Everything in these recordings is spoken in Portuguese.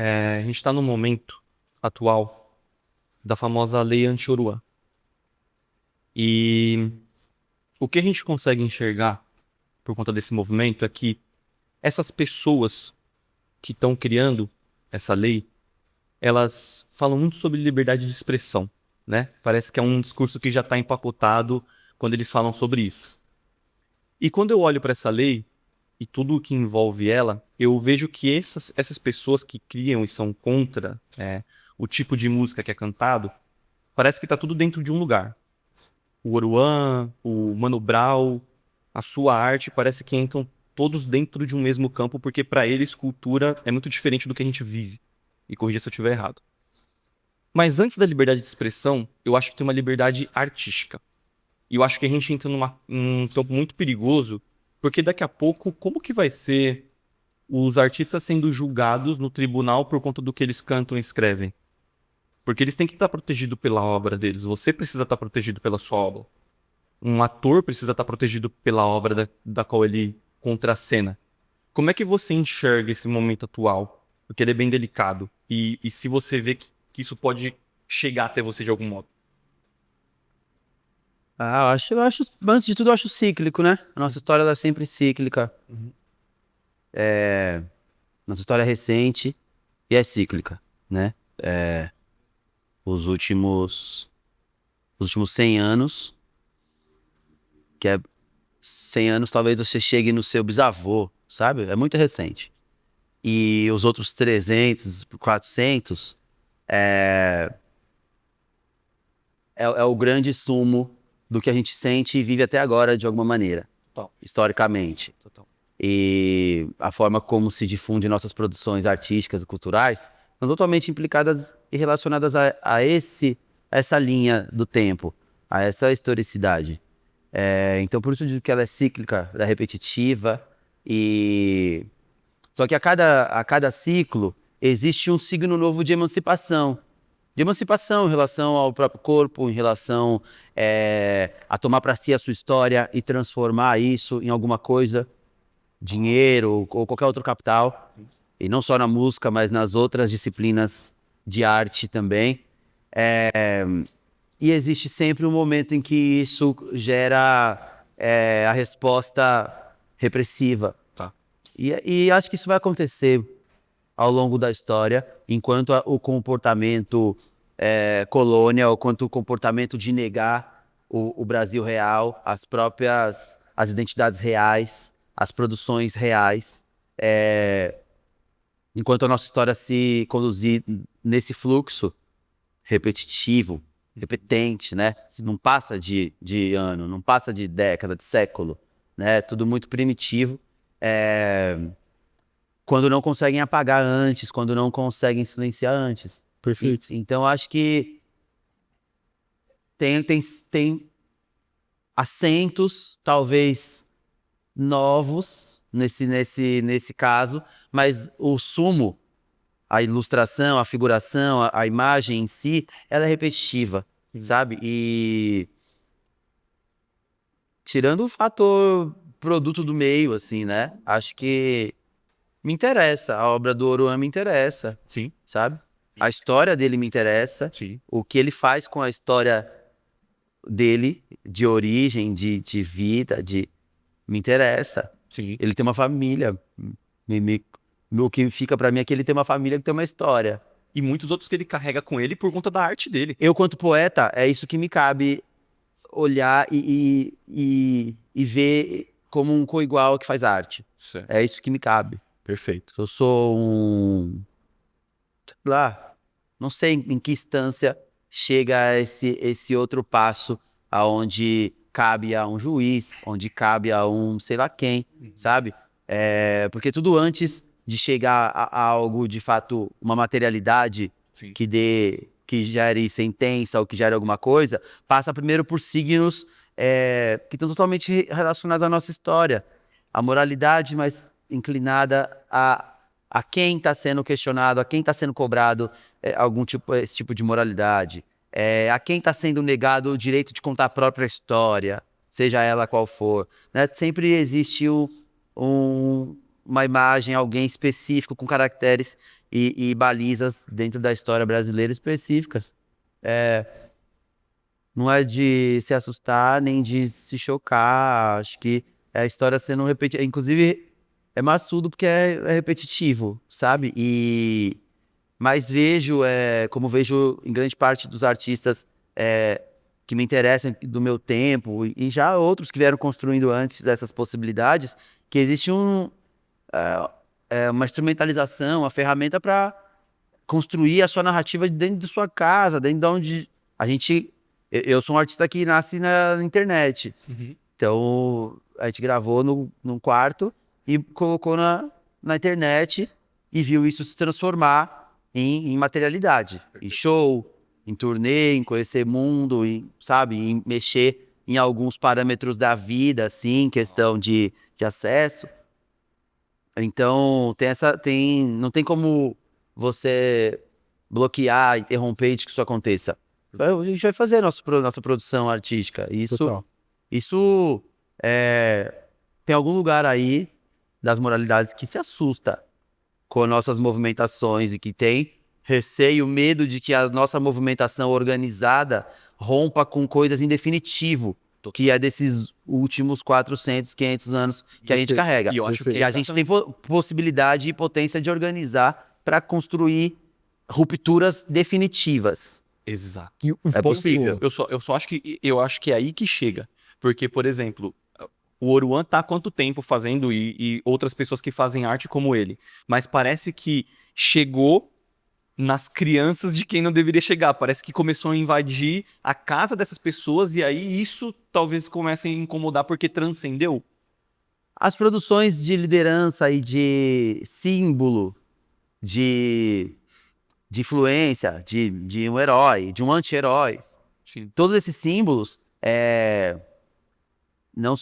A gente está no momento atual da famosa Lei Anti-Oruan. E o que a gente consegue enxergar por conta desse movimento é que essas pessoas que estão criando essa lei, elas falam muito sobre liberdade de expressão, né? Parece que é um discurso que já está empacotado quando eles falam sobre isso. E quando eu olho para essa lei e tudo o que envolve ela, eu vejo que essas pessoas que criam e são contra o tipo de música que é cantado, parece que está tudo dentro de um lugar. O Oruan, o Mano Brown, a sua arte, parece que entram todos dentro de um mesmo campo, porque para eles cultura é muito diferente do que a gente vive. E corrija se eu estiver errado. Mas antes da liberdade de expressão, eu acho que tem uma liberdade artística. E eu acho que a gente entra num campo muito perigoso, porque daqui a pouco, como que vai ser os artistas sendo julgados no tribunal por conta do que eles cantam e escrevem? Porque eles têm que estar protegidos pela obra deles. Você precisa estar protegido pela sua obra. Um ator precisa estar protegido pela obra da qual ele contracena. Como é que você enxerga esse momento atual? Porque ele é bem delicado. E se você vê que isso pode chegar até você de algum modo? Antes de tudo, eu acho cíclico, né? A nossa história ela é sempre cíclica. Nossa história é recente e é cíclica, né? Os últimos, os últimos 100 anos, que é 100 anos, talvez você chegue no seu bisavô, sabe? É muito recente. E os outros 300, 400, é o grande sumo do que a gente sente e vive até agora de alguma maneira, Total, historicamente. total. E a forma como se difunde nossas produções artísticas e culturais são totalmente implicadas e relacionadas a essa linha do tempo, a essa historicidade. Então, por isso eu digo que ela é cíclica, ela é repetitiva, e só que a cada ciclo existe um signo novo de emancipação em relação ao próprio corpo, em relação a tomar para si a sua história e transformar isso em alguma coisa, dinheiro ou qualquer outro capital, e não só na música, mas nas outras disciplinas de arte também. E existe sempre um momento em que isso gera a resposta repressiva. Tá. E acho que isso vai acontecer ao longo da história, enquanto o comportamento colônia, ou quanto o comportamento de negar o Brasil real, as identidades reais, as produções reais, enquanto a nossa história se conduzir nesse fluxo repetitivo, repetente, né? Não passa de ano, não passa de década, de século, né? Tudo muito primitivo. Quando não conseguem apagar antes, quando não conseguem silenciar antes. Perfeito. Então, acho que tem acentos, talvez novos, nesse caso, mas o sumo, a ilustração, a figuração, a imagem em si, ela é repetitiva, Sim. sabe? E tirando o fator produto do meio, assim, né? Acho que me interessa, a obra do Oruan me interessa, Sim. sabe? A história dele me interessa, Sim. o que ele faz com a história dele, de origem, de vida, me interessa. Sim. Ele tem uma família. Me, me- o que fica pra mim é que ele tem uma família que tem uma história. E muitos outros que ele carrega com ele por conta da arte dele. Eu, quanto poeta, é isso que me cabe olhar e ver como um coigual que faz arte. Certo. É isso que me cabe. Perfeito. Eu sou sei lá, não sei em que instância chega esse outro passo aonde cabe a um juiz, onde cabe a um sei lá quem, sabe? Porque tudo antes de chegar a algo de fato, uma materialidade Sim. que gere sentença ou que gere alguma coisa, passa primeiro por signos que estão totalmente relacionados à nossa história. A moralidade mais inclinada a quem está sendo questionado, a quem está sendo cobrado esse tipo de moralidade, a quem está sendo negado o direito de contar a própria história, seja ela qual for, né? Sempre existe um, uma imagem, alguém específico, com caracteres e balizas dentro da história brasileira específicas. Não é de se assustar, nem de se chocar. Acho que é a história sendo repetida. Inclusive, é maçudo porque é repetitivo, sabe? Mas vejo, como vejo em grande parte dos artistas que me interessam do meu tempo, e já outros que vieram construindo antes dessas possibilidades, que existe uma instrumentalização, uma ferramenta para construir a sua narrativa dentro de sua casa, dentro de onde a gente... Eu sou um artista que nasce na internet. Então, a gente gravou num quarto e colocou na internet e viu isso se transformar em materialidade. Em show, em turnê, em conhecer mundo, sabe? Em mexer em alguns parâmetros da vida, assim, questão de acesso. Então, não tem como você bloquear, interromper de que isso aconteça. A gente vai fazer nossa produção artística. Isso tem algum lugar aí das moralidades que se assusta com nossas movimentações e que tem receio, medo de que a nossa movimentação organizada rompa com coisas em definitivo, que é desses últimos 400, 500 anos que a gente carrega. E eu acho que E a gente tem possibilidade e potência de organizar para construir rupturas definitivas. Exato. E o É ponto- possível. Eu acho que é aí que chega. Porque, por exemplo, o Oruan tá há quanto tempo fazendo e outras pessoas que fazem arte como ele. Mas parece que chegou nas crianças de quem não deveria chegar. Parece que começou a invadir a casa dessas pessoas e aí isso talvez comece a incomodar porque transcendeu. As produções de liderança e de símbolo, de influência, de um herói, de um anti-herói, Sim. todos esses símbolos não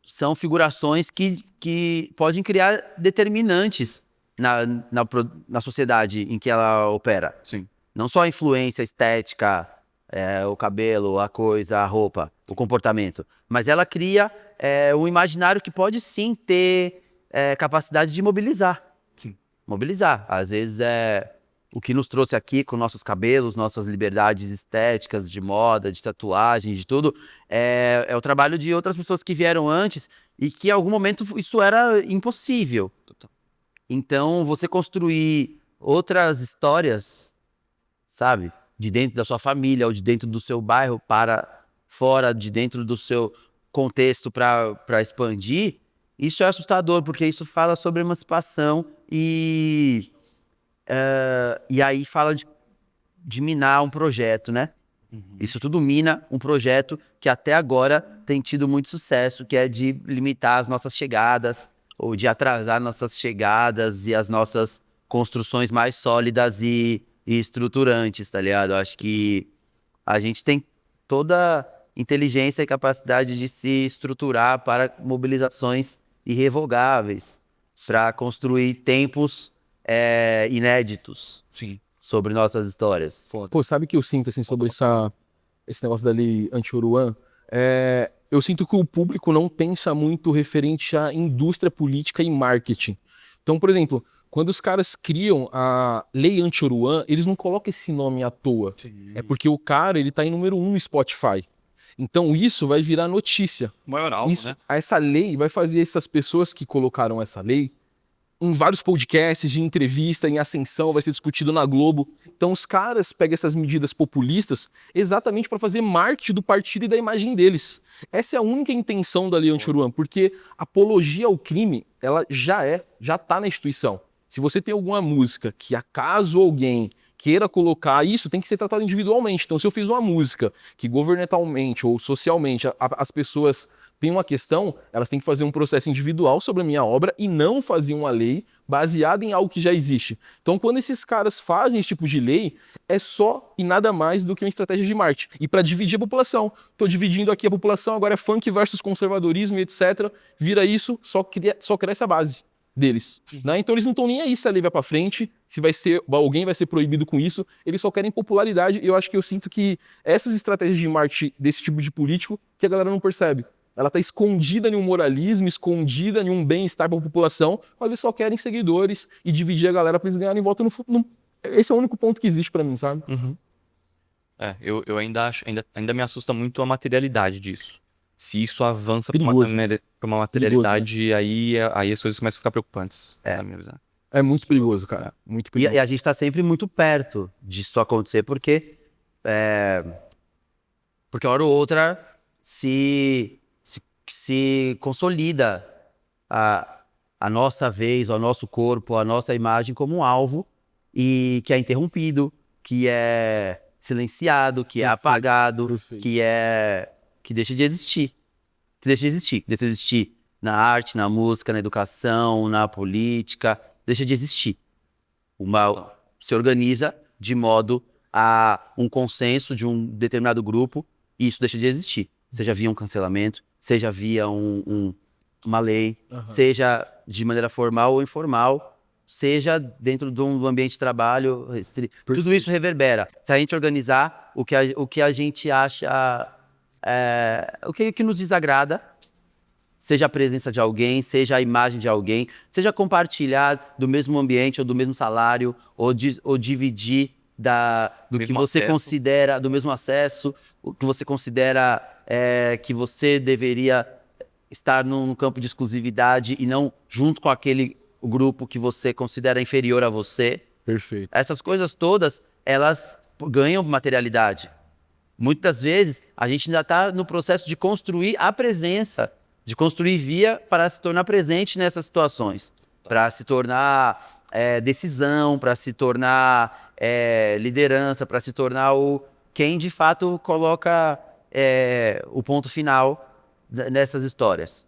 são figurações que podem criar determinantes na sociedade em que ela opera. Sim. Não só a influência estética, o cabelo, a coisa, a roupa, o comportamento, mas ela cria um imaginário que pode sim ter capacidade de mobilizar. Sim. Mobilizar. Às vezes o que nos trouxe aqui com nossos cabelos, nossas liberdades estéticas, de moda, de tatuagem, de tudo, é o trabalho de outras pessoas que vieram antes e que em algum momento isso era impossível. Total. Então, você construir outras histórias, sabe? De dentro da sua família ou de dentro do seu bairro para fora, de dentro do seu contexto para expandir, isso é assustador, porque isso fala sobre emancipação e aí fala de minar um projeto, né? Isso tudo mina um projeto que até agora tem tido muito sucesso, que é de limitar as nossas chegadas, ou de atrasar nossas chegadas e as nossas construções mais sólidas e estruturantes, tá ligado? Eu acho que a gente tem toda inteligência e capacidade de se estruturar para mobilizações irrevogáveis, para construir tempos inéditos Sim. sobre nossas histórias. Pô, sabe o que eu sinto assim sobre esse negócio da lei anti-Oruan? Eu sinto que o público não pensa muito referente à indústria política e marketing. Então, por exemplo, quando os caras criam a lei anti-Oruan, eles não colocam esse nome à toa. Sim. É porque o cara, ele tá em número 1 no Spotify. Então isso vai virar notícia. Maior alvo, né? Essa lei vai fazer essas pessoas que colocaram essa lei em vários podcasts, de entrevista, em ascensão, vai ser discutido na Globo. Então os caras pegam essas medidas populistas exatamente para fazer marketing do partido e da imagem deles. Essa é a única intenção da Lei Anti-Oruan, porque apologia ao crime, ela já tá na instituição. Se você tem alguma música que acaso alguém queira colocar isso, tem que ser tratado individualmente. Então se eu fiz uma música que governamentalmente ou socialmente as pessoas tem uma questão, elas têm que fazer um processo individual sobre a minha obra e não fazer uma lei baseada em algo que já existe. Então, quando esses caras fazem esse tipo de lei, é só e nada mais do que uma estratégia de marketing. E para dividir a população. Estou dividindo aqui a população, agora é funk versus conservadorismo e etc. Vira isso, só cresce a base deles. Né? Então, eles não estão nem aí se a lei vai para frente, se alguém vai ser proibido com isso, eles só querem popularidade. E eu acho que eu sinto que essas estratégias de marketing desse tipo de político, que a galera não percebe. Ela tá escondida em um moralismo, escondida em um bem-estar para a população, mas eles só querem seguidores e dividir a galera para eles ganharem voto no. Esse é o único ponto que existe para mim, sabe? Eu ainda acho, ainda me assusta muito a materialidade disso. Se isso avança pra Perigoso. uma materialidade, aí as coisas começam a ficar preocupantes, na minha visão. É muito perigoso, cara. Muito perigoso. E a gente tá sempre muito perto disso acontecer, porque hora ou outra se consolida a nossa vez, o nosso corpo, a nossa imagem como um alvo e que é interrompido, que é silenciado, que é apagado, Perfeito. que deixa de existir. Deixa de existir na arte, na música, na educação, na política, deixa de existir. Se organiza de modo a um consenso de um determinado grupo e isso deixa de existir. Seja via um cancelamento, seja via uma lei, seja de maneira formal ou informal, seja dentro de um ambiente de trabalho. Tudo isso reverbera. Se a gente organizar o que a gente acha, o que nos desagrada, seja a presença de alguém, seja a imagem de alguém, seja compartilhar do mesmo ambiente ou do mesmo salário, ou dividir do que você considera, do mesmo acesso, o que você considera que você deveria estar num campo de exclusividade e não junto com aquele grupo que você considera inferior a você. Perfeito. Essas coisas todas, elas ganham materialidade. Muitas vezes, a gente ainda está no processo de construir a presença, de construir via para se tornar presente nessas situações, para se tornar decisão, para se tornar liderança, para se tornar quem de fato coloca o ponto final nessas histórias.